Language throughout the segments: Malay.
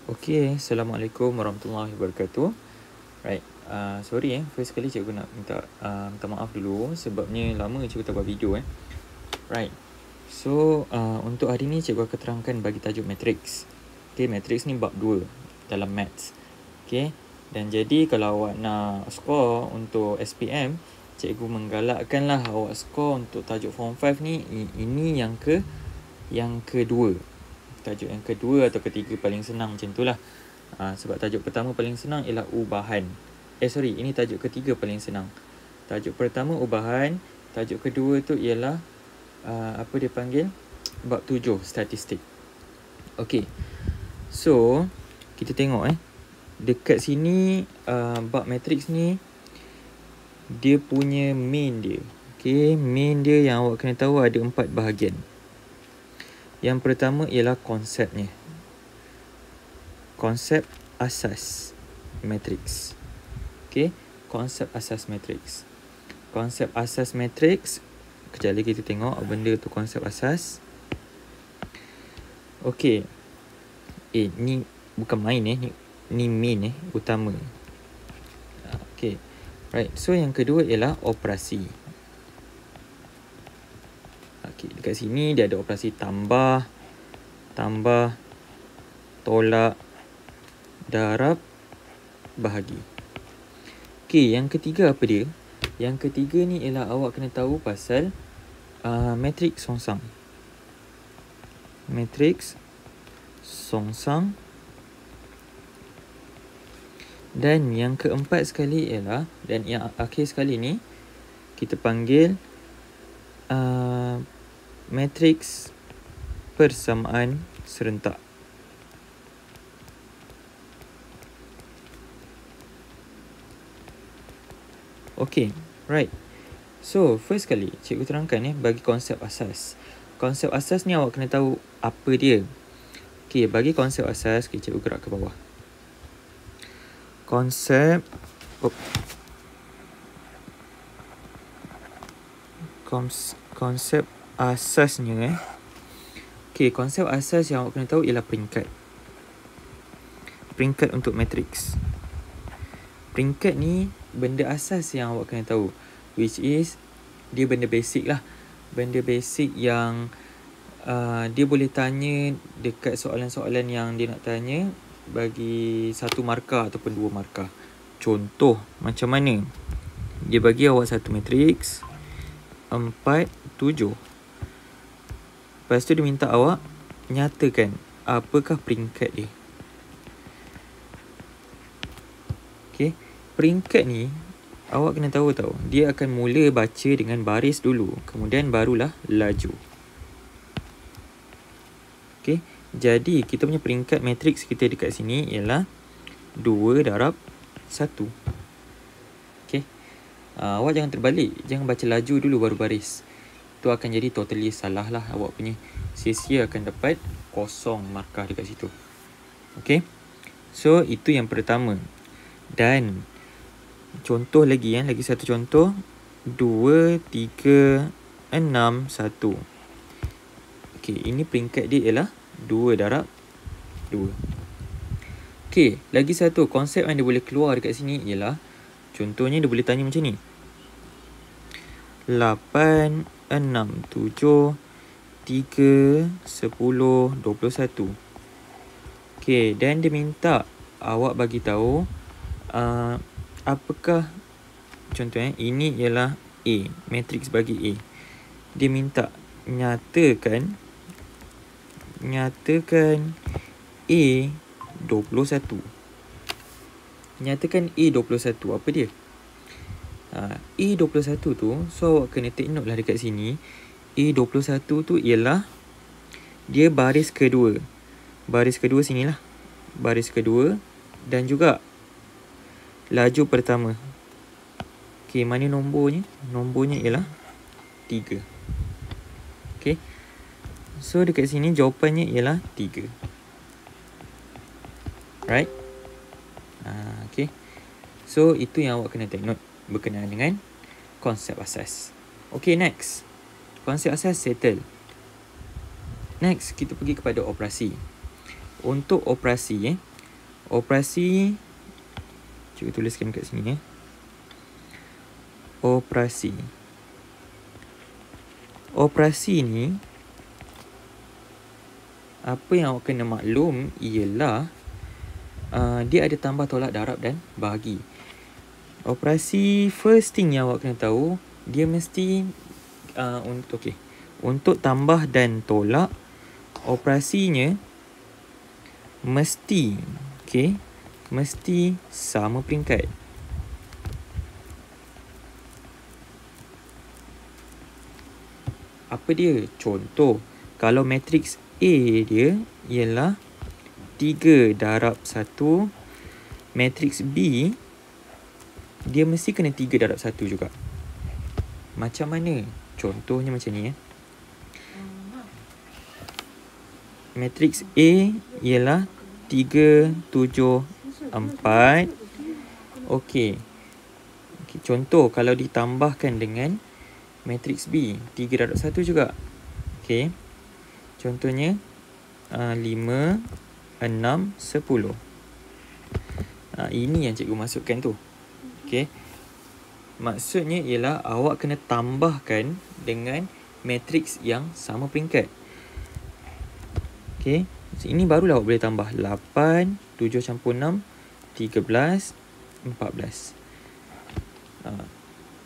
Okay, Assalamualaikum warahmatullahi wabarakatuh. Right, sorry first kali cikgu nak minta maaf dulu sebabnya lama cikgu tak buat video Right, so untuk hari ni cikgu akan terangkan bagi tajuk matrix. Okay, matrix ni bab 2 dalam maths. Okay, dan jadi kalau awak nak score untuk SPM, cikgu menggalakkanlah awak score untuk tajuk form 5 ni. Ini yang kedua. Tajuk yang kedua atau ketiga paling senang macam tu lah. Sebab tajuk pertama paling senang ialah ubahan. Ini tajuk ketiga paling senang. Tajuk pertama ubahan, tajuk kedua tu ialah apa dia panggil? Bab 7 statistik. Okey. So, kita tengok dekat sini bab matrix ni dia punya main dia. Okey, main dia yang awak kena tahu ada 4 bahagian. Yang pertama ialah konsepnya. Konsep asas matrix. Okey, konsep asas matrix. Konsep asas matrix, kejap lagi kita tengok apa benda tu konsep asas. Okey. Ni bukan main ni main utama. Okey. Right, so yang kedua ialah operasi. Okay, dekat sini dia ada operasi tambah, tolak, darab, bahagi. Okey, yang ketiga apa dia? Yang ketiga ni ialah awak kena tahu pasal matrix songsang. Matrix songsang. Dan yang keempat sekali ialah, dan yang akhir sekali ni kita panggil matrix persamaan serentak. Okay, right. So, first kali cikgu terangkan bagi konsep asas. Konsep asas ni awak kena tahu apa dia. Okay, bagi konsep asas, cikgu gerak ke bawah. Konsep asasnya Okay, konsep asas yang awak kena tahu ialah peringkat. Peringkat untuk matrix. Peringkat ni benda asas yang awak kena tahu, which is dia benda basic lah. Benda basic yang dia boleh tanya dekat soalan-soalan yang dia nak tanya bagi 1 markah ataupun 2 markah. Contoh macam mana? Dia bagi awak satu matrix 4, 7. Lepas tu dia minta awak nyatakan apakah peringkat dia. Okay, peringkat ni awak kena tahu dia akan mula baca dengan baris dulu, kemudian barulah laju. Okay, jadi kita punya peringkat matrix kita dekat sini ialah 2 darab 1. Okay, awak jangan terbalik, jangan baca laju dulu baru baris. Tu akan jadi totally salah lah. Awak punya sia-sia akan dapat 0 markah dekat situ. Okay, so itu yang pertama. Dan contoh lagi lagi satu contoh, 2, 3, 6, 1. Okay, ini peringkat dia ialah 2 darab 2. Okay, lagi satu konsep yang dia boleh keluar dekat sini ialah, contohnya dia boleh tanya macam ni. 8, 6, 7, 3, 10, 21. Okay, dan dia minta awak bagi tahu apakah, contohnya ini ialah A, matrix bagi A. Dia minta nyatakan A 21. Nyatakan A 21, apa dia? A21 tu, so awak kena take note lah dekat sini. A21 tu ialah dia baris kedua. Baris kedua sinilah. Baris kedua dan juga laju pertama. Okay, mana nombornya? Nombornya ialah 3. Okay, so dekat sini jawapannya ialah 3. Right? Okay, so itu yang awak kena take note berkenaan dengan konsep asas. Okay, next. Konsep asas settle. Next, kita pergi kepada operasi. Untuk operasi, Operasi, cuba tuliskan kat sini ya. Operasi. Operasi ni, apa yang awak kena maklum ialah dia ada tambah, tolak, darab dan bahagi. Operasi, first thing yang awak kena tahu, dia mesti untuk tambah dan tolak, operasinya mesti sama peringkat. Apa dia? Contoh, kalau matriks A dia ialah 3 darab 1, matriks B dia mesti kena 3 darab 1 juga. Macam mana? Contohnya macam ni ya. Matriks A ialah 3, 7, 4. Okey. Contoh kalau ditambahkan dengan matriks B, 3 darab 1 juga. Okey. Contohnya 5, 6, 10. Ini yang cikgu masukkan tu. Okey. Maksudnya ialah awak kena tambahkan dengan matriks yang sama peringkat. Okey. So, ini barulah awak boleh tambah 8, 7 campur 6, 13, 14.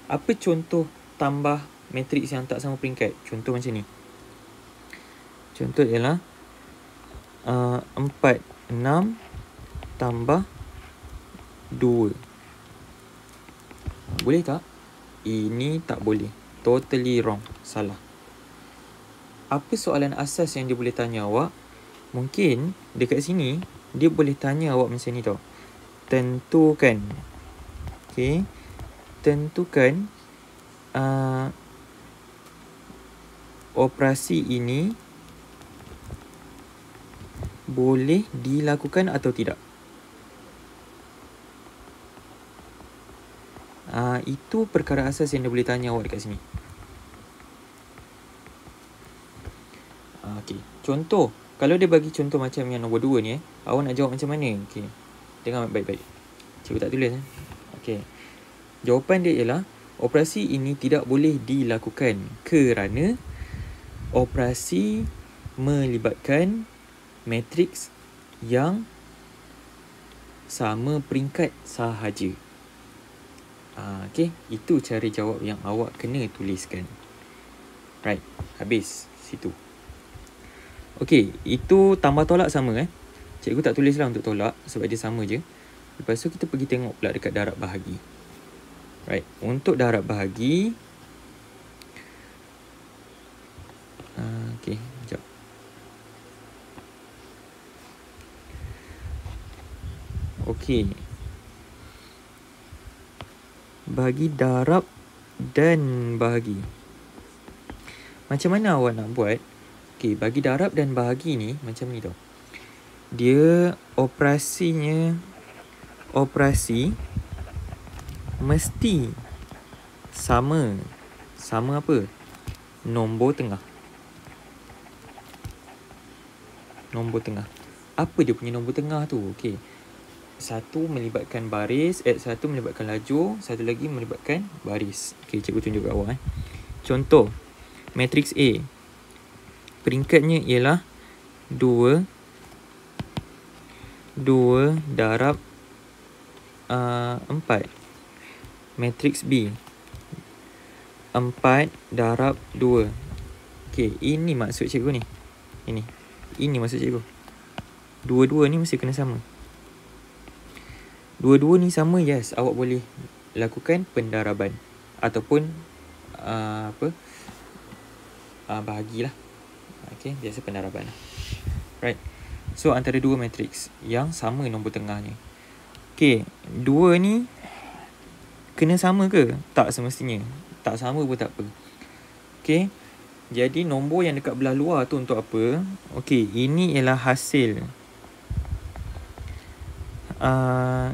Apa contoh tambah matriks yang tak sama peringkat? Contoh macam ni. Contoh ialah 4, 6 tambah 2. Boleh tak? Ini tak boleh. Totally wrong. Salah. Apa soalan asas yang dia boleh tanya awak? Mungkin dekat sini dia boleh tanya awak macam ni tau. Tentukan. Okey. Tentukan operasi ini boleh dilakukan atau tidak. Itu perkara asas yang dia boleh tanya awak dekat sini. Okey. Contoh, kalau dia bagi contoh macam yang nombor 2 ni, awak nak jawab macam mana? Okey. Dengar baik-baik. Cikgu tak tulis. Okey. Jawapan dia ialah operasi ini tidak boleh dilakukan kerana operasi melibatkan matriks yang sama peringkat sahaja. Okey, itu cara jawab yang awak kena tuliskan. Right, habis situ. Okey, itu tambah tolak sama Cikgu tak tulislah untuk tolak sebab dia sama je. Lepas tu kita pergi tengok pula dekat darab bahagi. Right, untuk darab bahagi okey, sekejap. Okey. Bagi darab dan bahagi. Macam mana awak nak buat? Okey, bagi darab dan bahagi ni macam ni tau. Dia operasi mesti sama. Sama apa? Nombor tengah. Nombor tengah. Apa dia punya nombor tengah tu? Okey. Satu melibatkan baris, satu melibatkan lajur, satu lagi melibatkan baris. Okey, cikgu tunjuk kat awak Contoh, matriks A. Peringkatnya ialah 2 darab 4. Matriks B 4 darab 2. Okey, ini maksud cikgu ni. Ini maksud cikgu. Dua-dua ni mesti kena sama. Dua-dua ni sama, yes, awak boleh lakukan pendaraban ataupun bahagilah. Okey, biasa pendaraban. Right. So antara dua matriks yang sama nombor tengahnya. Okey, dua ni kena sama ke? Tak semestinya. Tak sama pun tak apa. Okey. Jadi nombor yang dekat belah luar tu untuk apa? Okey, ini ialah hasil.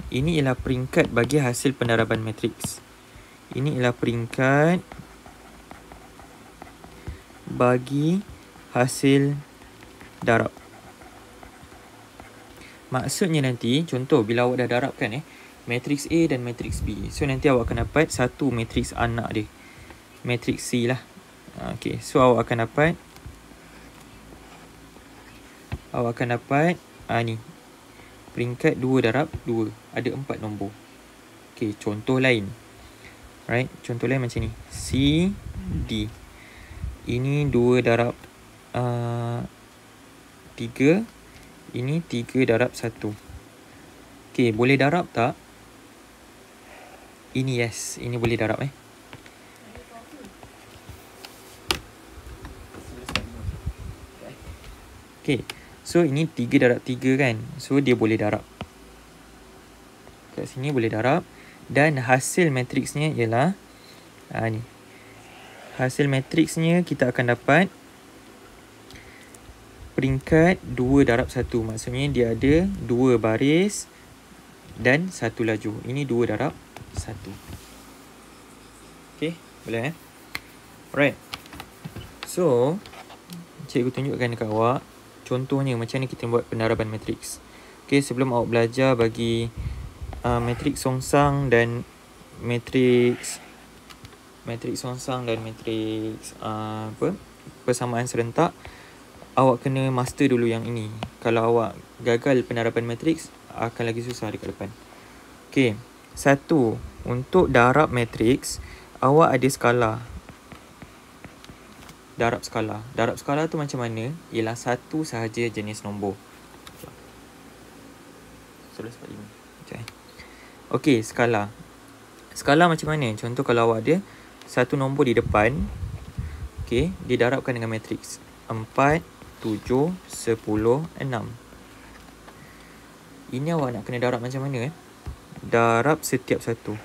Ini ialah peringkat bagi hasil pendaraban matriks. Ini ialah peringkat bagi hasil darab. Maksudnya nanti, contoh bila awak dah darabkan matriks A dan matriks B. So nanti awak akan dapat satu matriks anak dia. Matriks C lah. Okay, so awak akan dapat ni. Peringkat 2 darab 2. Ada 4 nombor. Okay, contoh lain. Right, contoh lain macam ni. C, D. Ini 2 darab 3. Ini 3 darab 1. Okay, boleh darab tak? Ini yes. Ini boleh darab Okay, so ini 3 darab 3 kan. So dia boleh darab. Kat sini boleh darab. Dan hasil matriksnya ialah ni. Hasil matriksnya kita akan dapat peringkat 2 darab 1. Maksudnya dia ada 2 baris dan 1 laju. Ini 2 darab 1. Okay, boleh Alright. So, cikgu tunjukkan dekat awak contohnya macam mana kita buat pendaraban matriks. Okay, sebelum awak belajar bagi matriks songsang dan matriks persamaan serentak, awak kena master dulu yang ini. Kalau awak gagal pendaraban matriks, akan lagi susah dekat depan. Okay, 1. Untuk darab matriks, awak ada skala. Darab skala. Darab skala tu macam mana? Ialah satu sahaja jenis nombor. 1145. Okey, skala. Skala macam mana? Contoh kalau awak ada satu nombor di depan, okey, didarabkan dengan matriks 4, 7, 10, 6. Ini awak nak kena darab macam mana? Darab setiap satu.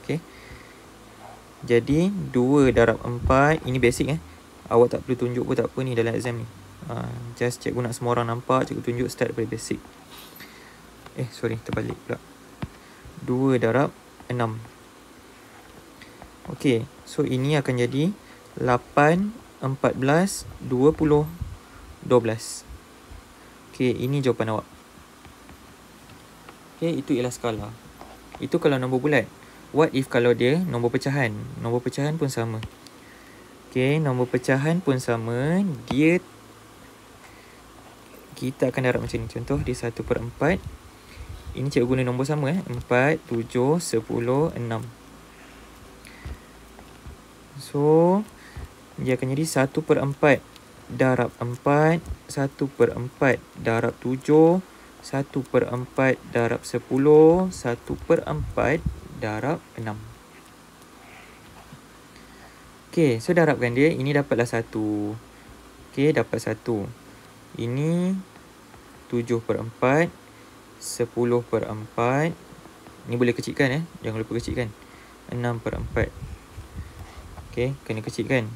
Okey. Jadi 2 darab 4. Ini basic Awak tak perlu tunjuk pun tak apa ni dalam exam ni. Just cikgu nak semua orang nampak. Cikgu tunjuk start daripada basic. Sorry, terbalik pula. 2 darab 6. Okey, so ini akan jadi 8, 14, 20, 12. Okey, ini jawapan awak. Okey, itu ialah skala. Itu kalau nombor bulat. What if kalau dia nombor pecahan? Nombor pecahan pun sama. Okey, nombor pecahan pun sama. Kita akan darab macam ni. Contoh dia 1/4. Ini cikgu guna nombor sama 4, 7, 10, 6. So dia akan jadi 1/4 darab 4, 1/4 darab 7, 1/4 darab 10, 1/4 darab 6. Okey, so darabkan dia. Ini dapatlah 1. Okey, dapat 1. Ini 7/4, 10/4. Ni boleh kecilkan jangan lupa kecilkan. 6/4. Okey, kena kecilkan.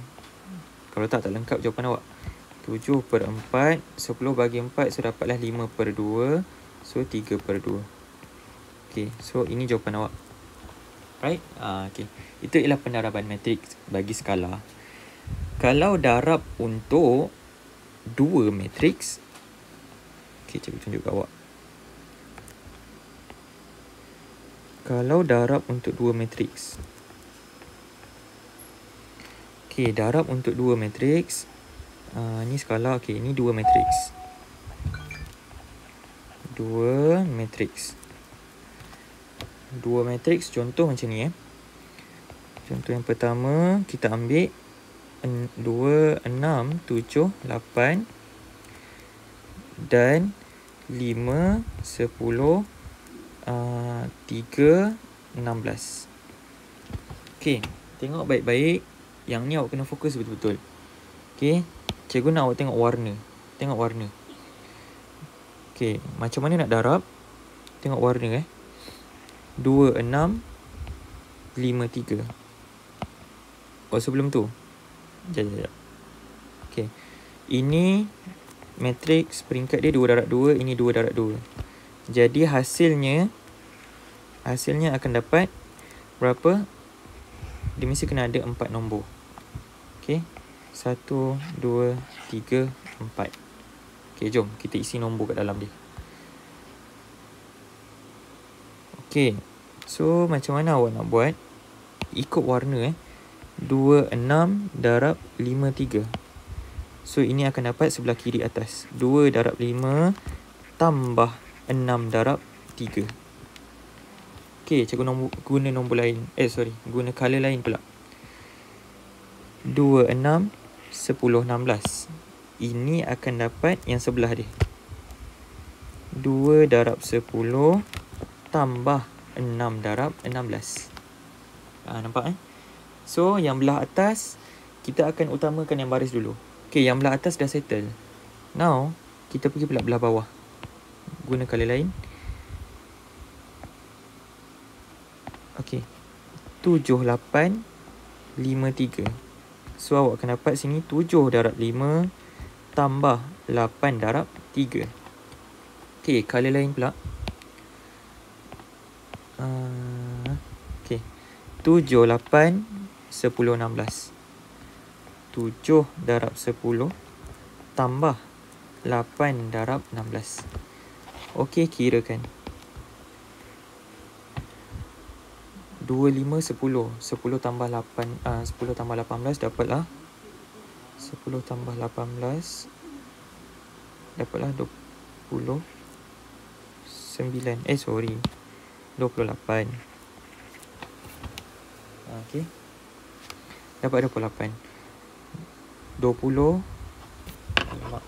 Kalau tak lengkap jawapan awak. 7/4, 10 bagi 4, so dapatlah 5/2, so 3/2. Okey, so ini jawapan awak. Right? Okey. Itu ialah pendaraban matriks bagi skala. Kalau darab untuk 2 matriks, okey, cikgu tunjuk kat awak. Kalau darab untuk 2 matriks. Okey, darab untuk 2 matriks. Ni skala. Okey, ini 2 matriks. 2 matriks. 2 matriks contoh macam ni Contoh yang pertama kita ambil 2, 6, 7, 8 dan 5, 10, 3, 16. Okey, tengok baik-baik. Yang ni awak kena fokus betul-betul. Okey, cikgu nak awak tengok warna. Tengok warna. Okey, macam mana nak darab? Tengok warna 2, 6, 5, 3. Sebelum tu. Sekejap. Okey. Ini matriks peringkat dia 2 darab 2. Ini 2 darab 2. Jadi hasilnya akan dapat berapa? Dia mesti kena ada 4 nombor. Okey. 1, 2, 3, 4. Okay, jom kita isi nombor kat dalam dia. Okay, so macam mana awak nak buat? Ikut warna 26 darab 53. So ini akan dapat sebelah kiri atas. 2 darab 5 tambah 6 darab 3. Okay, cikgu guna nombor lain. Guna color lain pula. 2, 6, 10, 16. Ini akan dapat yang sebelah dia. 2 darab 10 tambah 6 darab 16. Nampak So, yang belah atas, kita akan utamakan yang baris dulu. Okay, yang belah atas dah settle. Now, kita pergi pula belah bawah. Guna color lain. Okay. 7, 8, 5, 3. So, awak akan dapat sini 7 darab 5 tambah 8 darab 3. Okay, color lain pula. Okay. 7, 8, 10, 16. 7 darab 10 tambah 8 darab 16. Okey, kirakan. 2, 5, 10. 10 tambah 8, 10 tambah 18 dapatlah 10 tambah 18 dapatlah 29. 28. Okey. Dapat 28. 20. Alamak.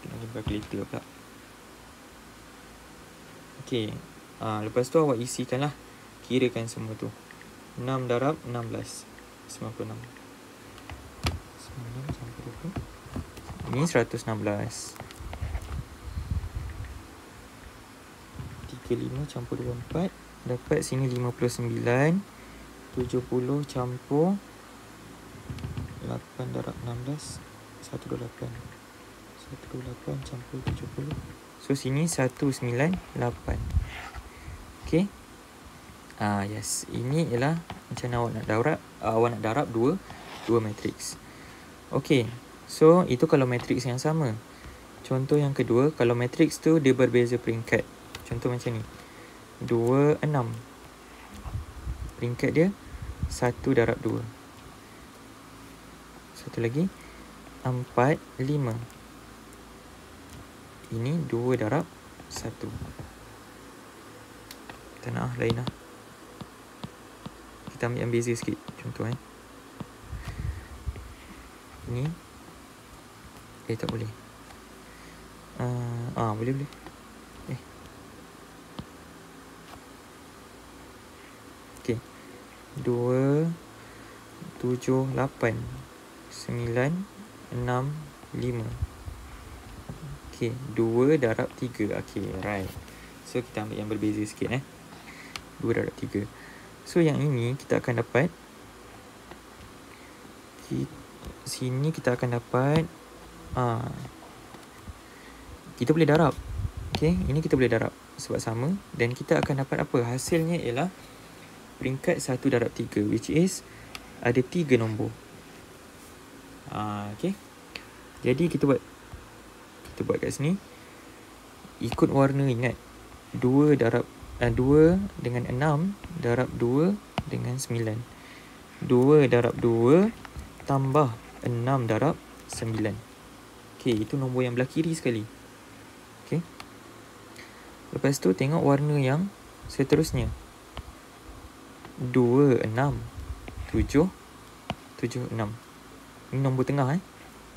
Kena jumpa kalkulator pula. Okey. Lepas tu awak isikanlah. Kirakan semua tu. 6 darab 16. 96. 96 campur 20. Ini 116. 35 campur 24. Dapat sini 59. 70 campur 8 darab 16. 128. 128 campur 70. So sini 198. Okay. Yes. Ini ialah macam mana awak nak darab dua matriks. Okay. So itu kalau matriks yang sama. Contoh yang kedua, kalau matriks tu dia berbeza peringkat. Contoh macam ni. 2, 6. Peringkat dia 1 darab 2. Satu lagi 4, 5. Ini 2 darab 1. Tak nak lain lah. Kita ambil yang beza sikit. Contoh Ini tak boleh. Boleh. Okay. 2, 7, 8, 9, 6, 5. Okay. 2 darab 3. Okay, right. So, kita ambil yang berbeza sikit 2 darab 3. So, yang ini kita akan dapat. Sini kita akan dapat. Kita boleh darab. Okay, ini kita boleh darab sebab sama. Dan kita akan dapat apa? Hasilnya ialah peringkat 1 darab 3, which is ada 3 nombor. Okay. Jadi kita buat kat sini. Ikut warna, ingat. 2 dengan 6 darab 2 dengan 9. 2 darab 2 tambah 6 darab 9. Okay, itu nombor yang belah kiri sekali. Okay. Lepas tu tengok warna yang seterusnya. 2, 6, 7, 7, 6. Ini nombor tengah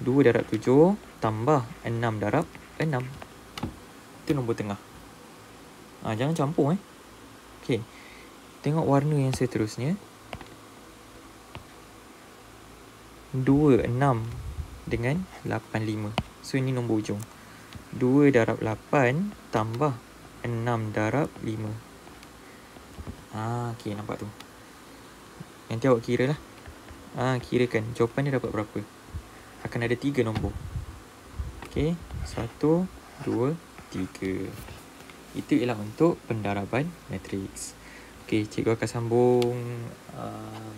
2 darab 7 tambah 6 darab 6. Itu nombor tengah. Jangan campur Okay. Tengok warna yang seterusnya. 2, 6 dengan 8, 5. So ini nombor hujung. 2 darab 8 tambah 6 darab 5. Okay, nampak tu. Nanti awak kira lah. Kirakan jawapan dia dapat berapa. Akan ada 3 nombor. Okay. 1, 2, 3. Itu ialah untuk pendaraban matriks. Okay, cikgu akan sambung.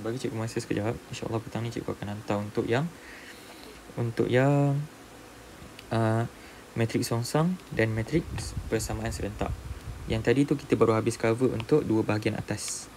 Bagi cikgu masa sekejap. InsyaAllah petang ni cikgu akan hantar untuk yang matriks songsang dan matriks persamaan serentak. Yang tadi tu kita baru habis cover untuk dua bahagian atas.